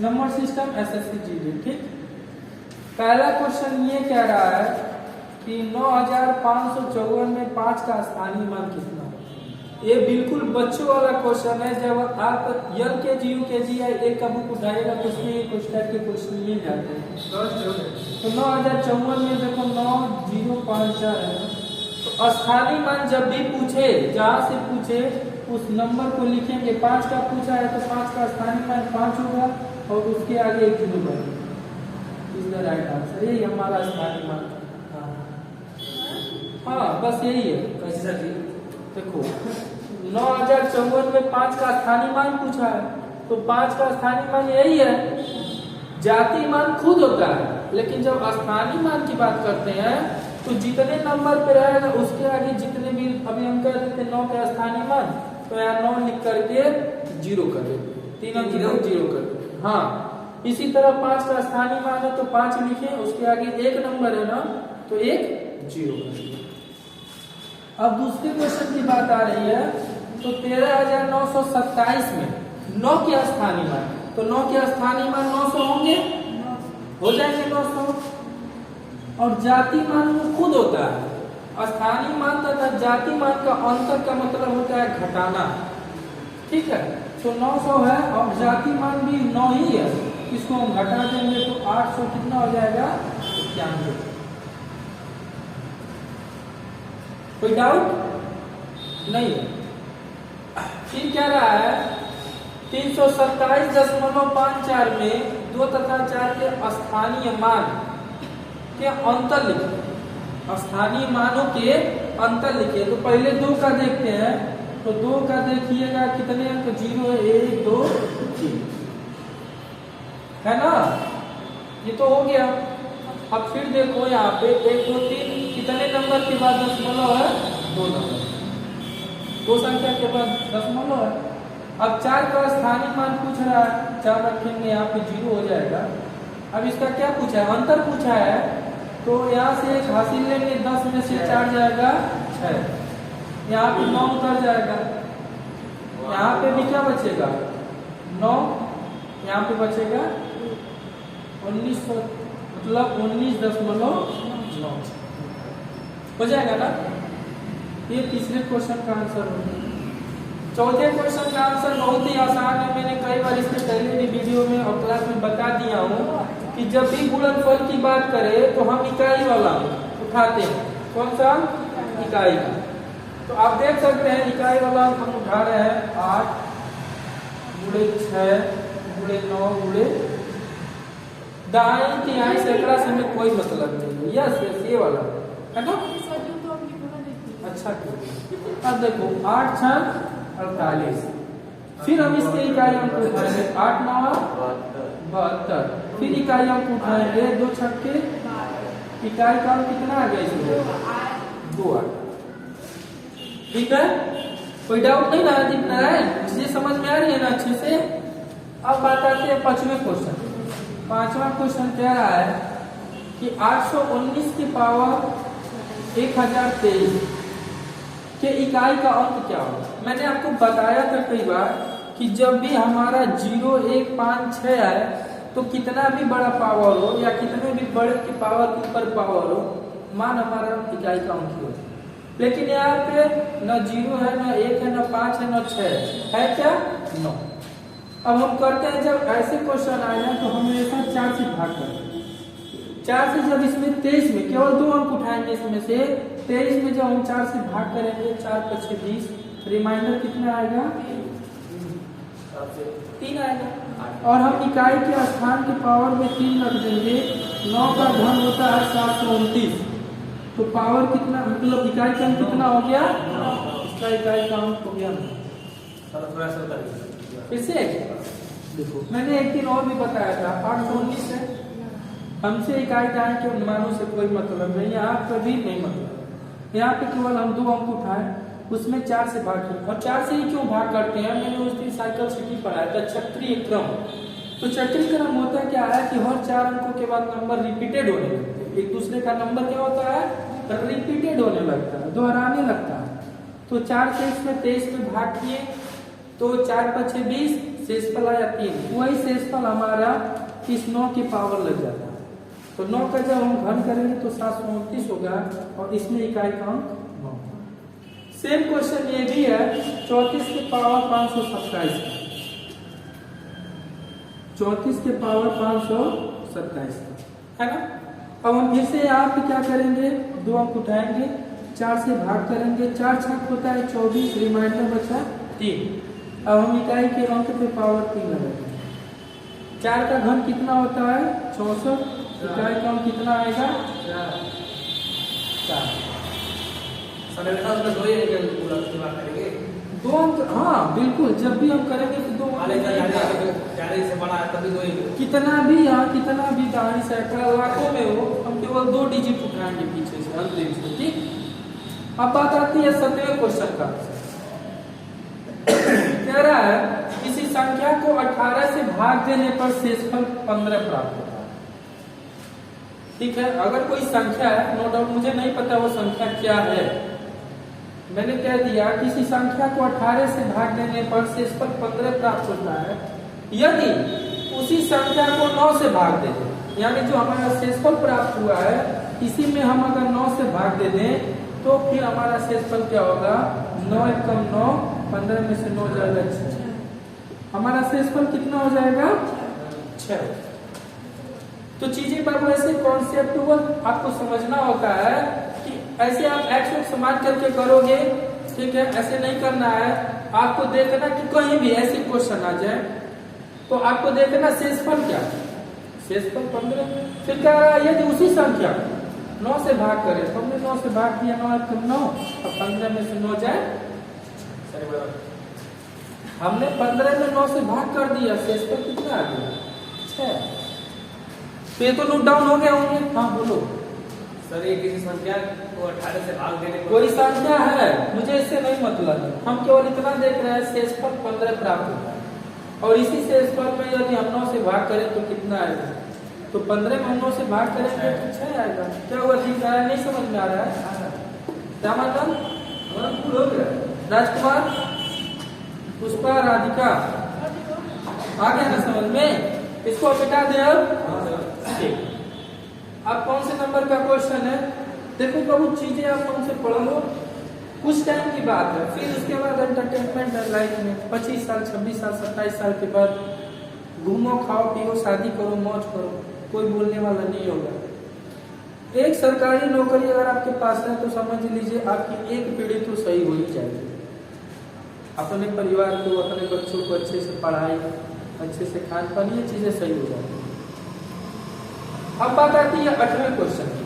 Number system SSC GD. ठीक, पहला question ये कह रहा है कि 9554 में 5 का स्थानीय मान कितना है। ये बिल्कुल बच्चों वाला क्वेश्चन है। जब आप एलकेजी यूकेजी या एक का बुक उठाएगा तो उसमें कुछ टाइप के क्वेश्चन मिल जाते हैं। तो 9054 में देखो 9054 है, तो स्थानीय मान जब भी पूछे, जहां से पूछे उस नंबर को लिखेंगे। 5 का पूछा है तो 5 का स्थानीय मान 5 होगा और उसके आगे एक जीरो बनेगा। Is the right answer. यही हमारा स्थानीय मान। हाँ बस यही है। कैसे देखो 9054 में 5 का स्थानीय मान पूछा है, तो 5 का स्थानीय मान यही है। जाति मान खुद होता है, लेकिन जब स्थानीय मान की बात करते हैं तो जितने नंबर पे रहेगा उसके आगे जितने भी, अभी हम कह देते 9 का स्थानीय मान, तो यहाँ 9 लिख करके जीरो कर दे, 3 अंक जीरो कर दे। हाँ इसी तरह 5 का स्थानीय मान है तो 5 लिखे, उसके आगे एक नंबर है ना तो एक जीरो कर दे। अब दूसरे क्वेश्चन की बात आ रही है, तो 13927 में 9 के स्थानीय मान, तो 9 के स्थानीय मान 900 होंगे, हो जाएंगे 900। और जाति मान वो खुद होता है। स्थानीय मान तथा जाति मान का अंतर का मतलब होता है घटाना। ठीक है, तो 900 है और जाति मान भी 9 ही है, इसको हम घटा देंगे तो 800 कितना हो जाएगा 91। कोई डाउट नहीं है। फिर क्या रहा है 327.54 में 2 तथा 4 के स्थानीय मान के अंतर लिखे। स्थानीय मानों के अंतर लिखे। तो पहले 2 का देखते हैं, तो 2 का देखिएगा कितने अंक, 0 है, 1 2 3 है ना, ये तो हो गया। अब फिर देखो यहाँ पे 1 2 3 कितने नंबर के बाद दशमलव है, 2 नंबर, 2 संख्या के बाद दशमलव है। अब 4 का स्थानीय मान पूछ रहा है, 4 रखेंगे यहाँ पे 0 हो जाएगा। अब इसका क्या पूछा है, अंतर पूछा है, तो यहाँ से एक हासिल लेंगे, 10 में से 4 जाएगा 6, यहाँ पे 9 उतर जाएगा, यहाँ पे भी क्या बचेगा 9, यहाँ पे बचेगा 1900, मतलब 19.9 हो जाएगा ना। ये तीसरे क्वेश्चन का आंसर होगा। चौथे क्वेश्चन का आंसर बहुत ही आसान है। मैंने कई बार इसके पहले भी वीडियो में और क्लास में बता दिया हूँ कि जब भी गुणनफल की बात करें तो हम इकाई वाला उठाते हैं। कौन सा, इकाई का। तो आप देख सकते हैं इकाई वाला हम उठा रहे हैं 8 × 6 × 9 × दाएं तिहाई सैकड़ा से हमें कोई मतलब नहीं है। यस ये वाला है ना। अच्छा अब देखो 8 6 48, फिर हम इसके इकाई अंक उठाएंगे 8 9 72, फिर इकाई अंक उठाएंगे 2 छक्के, इकाई का अंक कितना आ गया इसमें 2 8। ठीक है, कोई डाउट नहीं रहा, दिख रहा है, इसलिए समझ में आ रही है ना अच्छे से। अब बात आती है 5वें क्वेश्चन। 5वां क्वेश्चन कह रहा है कि 819 की पावर 1023 के इकाई का अंक क्या होगा। मैंने आपको बताया था कई बार कि जब भी हमारा 0 1 5 6 है तो कितना भी बड़ा पावर हो या कितने भी बड़े की पावर के ऊपर पावर हो, मान हमारा इकाई का अंक ही होता है। लेकिन यहाँ पे न 0 है, न 1 है, न 5 है, न 6 है क्या 9। अब हम करते हैं, जब ऐसे क्वेश्चन आए हैं तो हम हमेशा 4 से भाग करते हैं। 4 से जब इसमें 23 में केवल 2 अंक उठाएंगे, इसमें से 23 में जब हम 4 से भाग करेंगे 4 × 5 = 20, रिमाइंडर कितना आएगा 3 आएगा। और हम इकाई के स्थान के पावर में 3 रख देंगे। 9 का घन होता है 729, तो पावर कितना, मतलब इकाई का अंक कितना हो गया, इसका इकाई का अंक हो गया। फिर से देखो मैंने एक दिन और भी बताया था 819 है, हमसे इकाई दाएं के अनुमानों से कोई मतलब नहीं, यहाँ कभी नहीं मतलब। यहाँ पे केवल हम 2 अंक उठाए, उसमें 4 से भाग किया। और 4 से ही क्यों भाग करते हैं, मैंने उस दिन साइकिल सिटी पढ़ाया था चक्रीय क्रम। तो चक्रीय क्रम होता क्या है कि हर 4 अंकों के बाद नंबर रिपीटेड होने लगते हैं। एक दूसरे का नंबर क्या होता है, रिपीटेड होने लगता है, दोहराने लगता है। तो 4 से इसमें 23 में भाग किए तो 4 × 5 = 20, शेषफल आया 3, वही शेषफल हमारा इस 9 की पावर लग जाता है। तो 9 का जब हम घन करेंगे तो 729 होगा और इसमें इकाई का अंक 9। सेम क्वेश्चन ये भी है 34 की पावर 527 34 के पावर 527 है ना। अब हम फिर से यहाँ पे क्या करेंगे, 2 अंक उठाएंगे, 4 से भाग करेंगे, 4 छक होता है 24, रिमाइंडर बचा 3। अब हम इकाई के अंक पे पावर 3 लगाएंगे। 4 का घन कितना होता है 64, इकाई का अंक कितना आएगा 4। दो अंक, हाँ बिल्कुल, जब भी हम करेंगे तो 2 कितना भी यहाँ कितना भी दाएं सैकड़ा लाखों में हो, हम केवल 2 डिजिट उठाएंगे पीछे से अंतिम से, ठीक। अब बात आती है 7वें क्वेश्चन का। कह रहा है किसी संख्या को 18 से भाग देने पर शेषफल 15 प्राप्त होता है। ठीक है, अगर कोई संख्या है, नो डाउट मुझे नहीं पता वो संख्या क्या है, मैंने कह दिया किसी संख्या को 18 से भाग देने पर शेषफल 15 प्राप्त होता है यदि उसी संख्या को 9 से भाग दे दें, यानी जो हमारा शेषफल प्राप्त हुआ है इसी में हम अगर 9 से भाग दे दें तो फिर हमारा शेषफल क्या होगा 9 एकम 9, 15 में से 9 जाएगा 6, हमारा शेषफल कितना हो जाएगा 6। तो चीजें बाबू ऐसे कॉन्सेप्टुअल आपको समझना होता है कि ऐसे आप एक्स को समान करके करोगे, ठीक है, ऐसे नहीं करना है। आपको देखना कि कहीं भी ऐसे क्वेश्चन आ जाए तो आपको देखना शेषफल क्या, शेषफल 15। फिर क्या रहा, यदि उसी संख्या 9 से भाग करें तो हमने 9 से भाग दिया, 9 एकम 9 और 15 में से 9 जाए, हमने 15 में 9 से भाग कर दिया, शेषफल कितना आ गया 6। तो ये तो नोट डाउन हो गया होंगे। हाँ बोलो सर, ये किसी संख्या को 18 से भाग देने कोई संख्या है, मुझे इससे नहीं मतलब, हम केवल इतना देख रहे हैं शेषफल 15 प्राप्त होता है और इसी शेषफल में यदि हम 9 से भाग करें तो कितना आएगा, तो 15 में हम 9 से भाग करेंगे तो 6 आएगा। क्या हुआ, ठीक है, नहीं समझ में आ रहा है क्या मतलब, हो गया। राजकुमार, पुष्पा, राधिका आ गया ना समझ में, इसको हटा दे। अब कौन से नंबर का क्वेश्चन है, देखो बहुत चीजें आप हमसे पढ़ लो, कुछ टाइम की बात है, फिर उसके बाद एंटरटेनमेंट है लाइफ में। 25 साल 26 साल 27 साल के बाद घूमो, खाओ पियो, शादी करो, मौज करो, कोई बोलने वाला नहीं होगा। एक सरकारी नौकरी अगर आपके पास है तो समझ लीजिए आपकी एक पीढ़ी तो सही हो ही जाएगी। अपने परिवार को, अपने बच्चों को अच्छे से पढ़ाई, अच्छे से खान पान, ये चीजें सही हो जाती है। अब बात आती है 8वें क्वेश्चन की।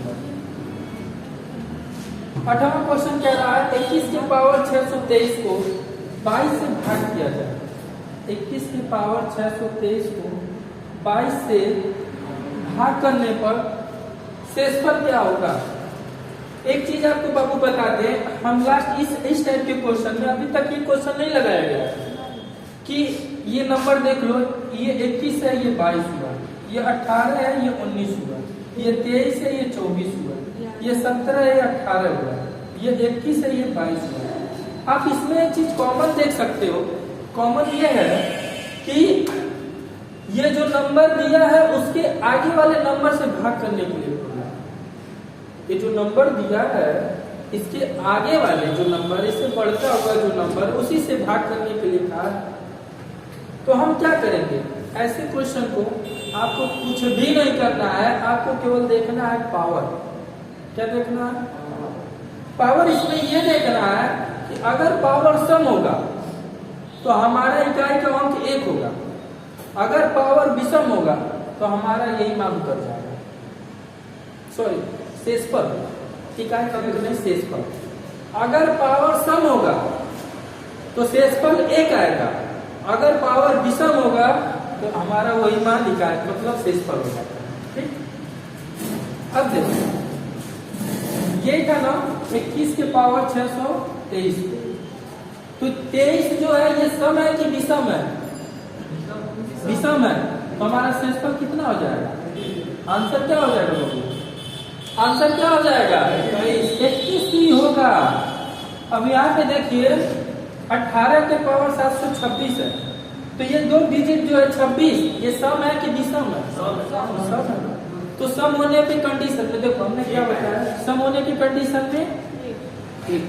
8वां क्वेश्चन कह रहा है 21 के पावर 623 को 22 से भाग किया जाए। 21 के पावर 623 को 22 से भाग करने पर शेषफल क्या होगा। एक चीज आपको बाबू बता दें, हम लास्ट इस टाइप के क्वेश्चन में अभी तक ये क्वेश्चन नहीं लगाया गया कि ये नंबर देख लो, ये 21 है, ये 22 हुआ, ये 18 है, ये 19 हुआ, ये 23 है, ये 24 हुआ, ये 17 है, ये 18 हुआ, ये 21 है, ये 22 हुआ। आप इसमें एक चीज कॉमन देख सकते हो, कॉमन ये है कि ये जो नंबर दिया है उसके आगे वाले नंबर से भाग करने के लिए बोला। ये जो नंबर दिया है इसके आगे वाले जो नंबर, इससे बढ़ता हुआ जो नंबर, उसी से भाग करने के लिए कहा। तो हम क्या करेंगे, ऐसे क्वेश्चन को आपको कुछ भी नहीं करना है, आपको केवल देखना है पावर। क्या देखना है, पावर। इसमें ये देखना है कि अगर पावर सम होगा तो हमारा इकाई का अंक 1 होगा, अगर पावर विषम होगा तो हमारा यही मान उतर जाएगा। सॉरी, शेषफल, इकाई का अंक नहीं, शेषफल। अगर पावर सम होगा तो शेषफल 1 आएगा, अगर पावर विषम होगा तो हमारा वही मान इकाई मतलब शेषफल हो जाता है। ठीक, अब देखो ये था ना 21 के पावर 623, तो 23 जो है ये सम है कि विषम है, विषम है, तो हमारा शेषफल कितना हो जाएगा, आंसर क्या हो जाएगा बाबू, आंसर क्या हो जाएगा 21 ही होगा। अब यहाँ पे देखिए 18 के पावर 726 है, तो ये दो डिजिट जो है 26, ये सम है कि विषम है? सम है। तो सम होने की कंडीशन में देखो हमने क्या बताया, सम होने की कंडीशन में एक।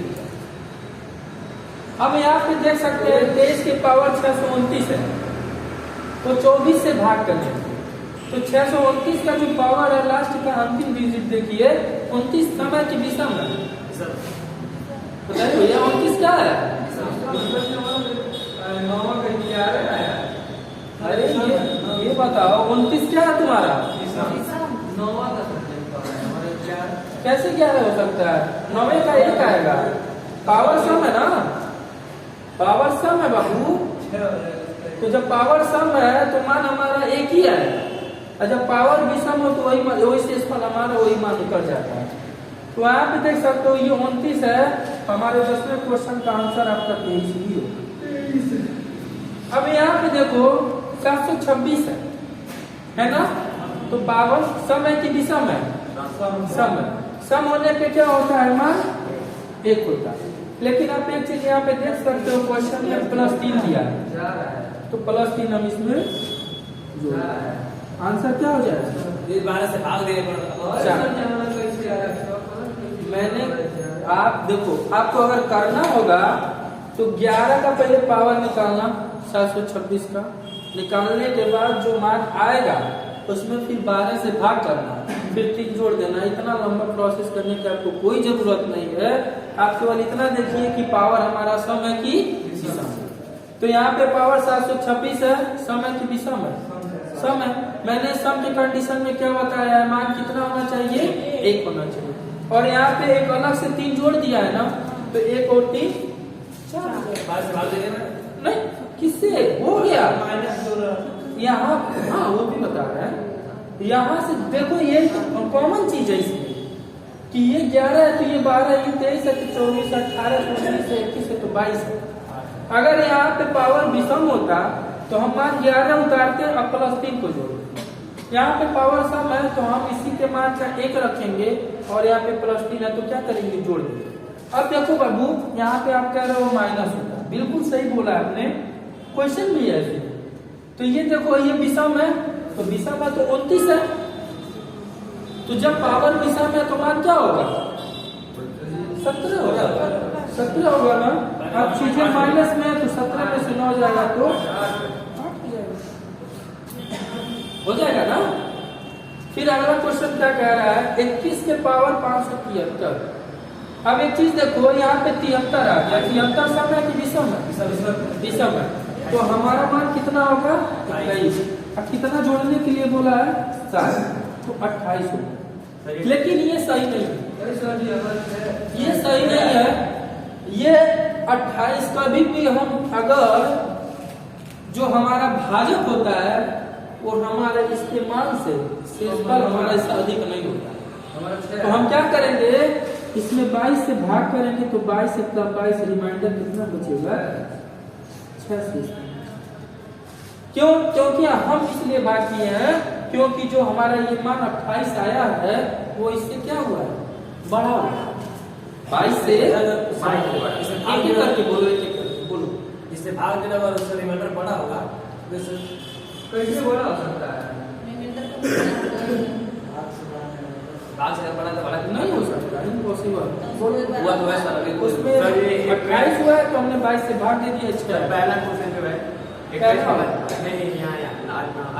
अब यहाँ पे देख सकते हैं 23 की पावर 629 है, तो 24 से भाग कर लेंगे, तो 629 का जो पावर है लास्ट का अंतिम डिजिट देखिए 29 सम है कि विषम है? बताइए भैया 29 क्या है? अरे ये बताओ 29 क्या है तुम्हारा? कैसे 11 हो सकता है? 9 का 1 आएगा, पावर सम है ना, पावर सम है बाबू। तो जब पावर सम है तो मान हमारा एक ही आएगा, और जब पावर विषम हो तो वही शेषफल हमारा वही मान निकल जाता है। तो यहाँ पे देख सकते हो ये 29 है, हमारे 10वें क्वेश्चन का आंसर आपका 23 ही होगा। अब यहाँ पे देखो 726 है ना, तो पावर सम है कि विषम है? सम है। सम होने पे क्या होता है मान? 1 होता है। लेकिन आप एक चीज यहाँ पे देख सकते हो क्वेश्चन में +3 दिया है, तो +3 हम इसमें जोड़, आंसर क्या हो जाएगा? 12 से भाग देने मैंने आप देखो, आपको अगर करना होगा तो 11 का पहले पावर निकालना, 726 का निकालने के बाद जो मान आएगा उसमें फिर 12 से भाग करना, फिर 3 जोड़ देना। इतना लंबा प्रोसेस करने की आपको कोई जरूरत नहीं है, आप केवल इतना देखिए कि पावर हमारा सम है कि विषम है। तो यहाँ पे पावर 726 है, सम है कि विषम है? सम है। मैंने सम के कंडीशन में क्या बताया है, मान कितना होना चाहिए? 1 होना चाहिए। और यहाँ पे एक अलग से 3 जोड़ दिया है ना, तो 1 और 3 4 नहीं, किससे हो गया? यहाँ हाँ वो भी बता रहा है। यहाँ से देखो ये कॉमन चीज है इसमें कि ये 11 है तो ये 12, ये 23 है तो 24, 18, 19 है, 21 है तो 22 है। अगर यहाँ पे पावर विषम होता तो हम मान 11 उतारते और +3 को जोड़ते। यहाँ पे पावर सम है तो हम इसी के मान का 1 रखेंगे और यहाँ पे +3 है तो क्या करेंगे? जोड़ देंगे। अब देखो बाबू यहाँ पे आप कह रहे हो माइनस होता, बिल्कुल सही बोला आपने, क्वेश्चन भी है ऐसे। तो ये देखो ये विषम है, तो विषम है तो 29 है, तो जब पावर विषम है तो मान क्या होगा? 17 होगा, 17 होगा ना। अब चीजें माइनस में है तो 17 में से 9 जाएगा तो 8 हो जाएगा ना। फिर अगला क्वेश्चन क्या कह रहा है? 21 के पावर 573। अब एक चीज देखो यहाँ पे 73 आ गया, 73 सम है कि विषम है? विषम है। तो हमारा मान कितना होगा? 21। अब कितना जोड़ने के लिए बोला है? 7, तो 28 होगा। लेकिन ये सही नहीं है, ये सही नहीं है। ये 28 कभी भी हम अगर जो हमारा भाजक होता है वो हमारे इस्तेमाल से शेषफल हमारा इससे अधिक नहीं होता। तो हम क्या करेंगे? इसमें 22 से भाग करेंगे तो 22 से + 22 रिमाइंडर कितना बचेगा? 6। क्यों? क्योंकि हम इसलिए भाग किए हैं क्योंकि जो हमारा ये मान 28 आया है वो इससे क्या हुआ है? बढ़ा हुआ है। 22 से आगे करके बोलो, इससे भाग देना और उसका रिमाइंडर बड़ा होगा। कैसे बड़ा हो सकता है? भाग से बड़ा तो बड़ा नहीं हो सकता, इम्पॉसिबल। हुआ तो वैसा उसमें 28 हुआ है तो हमने 22 से भाग दे दिया। अच्छा पहला क्वेश्चन जो है नहीं यहाँ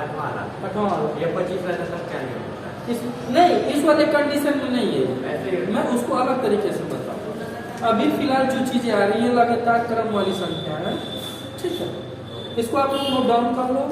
8वां ये 25 रहता तब क्या नहीं होता? नहीं, इस वाले कंडीशन में नहीं है, मैं उसको अलग तरीके से बताऊँ। अभी फिलहाल जो चीजें आ रही है लगातार क्रम वाली संख्या है, ठीक है, इसको आप लोग नोट डाउन कर लो।